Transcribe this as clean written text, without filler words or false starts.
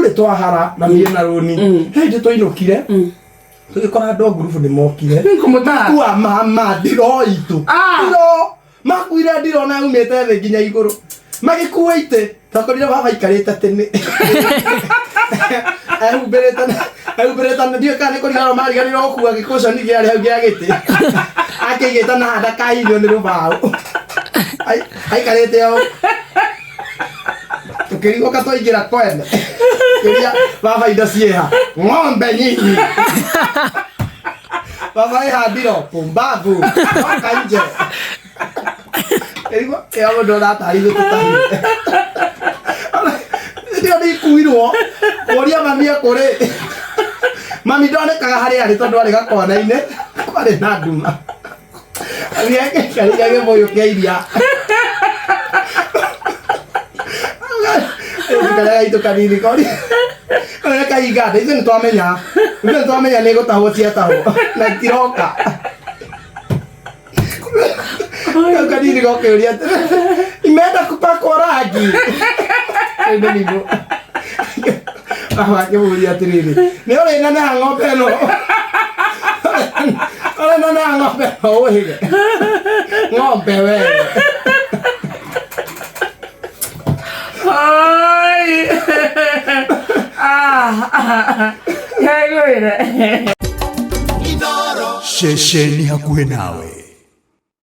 ithuĩ twahara na miena rũni hĩndĩ twainũkire tũgĩkora andũ group nĩ mokire kua mama ndiro itu ndiro makuire ndiro na umĩte thĩ nginya igũrũ magĩkua itĩ twakorire baba ikarĩte tene ahumbereta ndio kana kũrigara mariganĩrwo gũkua gĩkũcani gĩarĩ hau gĩa gĩtĩ akĩigĩte na handa kahirio nĩ rũbaũ aikarĩte o tukĩrigũka twaingĩra kwene kĩria baba indo ciĩha ng'ombe nyinyi baba ĩhandiro pumbavu wakanje erigwo ĩyo mũndũ ũratarithio tũtahire ndio nĩikuirwo ũria mami ekũrĩ mami ndonekaga harĩa arĩ tondũ arĩ gakona-inĩ kwarĩ na nduma gĩkarĩria gĩbũyũ kĩa iria karega itu kanini kori kana kaigada ithuĩ nĩtwamenya nĩgũtahwo ciatahwo na itiroka kau kanini gokĩũria imeenda kupakwo rangi ĩno nĩguo akĩmũria atĩrĩrĩ nĩ ũrĩneneha ng'ombe ĩno ũrĩneneha ng'ombe ĩno ũhĩge ng'ombe wewe Shesheni hakuhe nawe.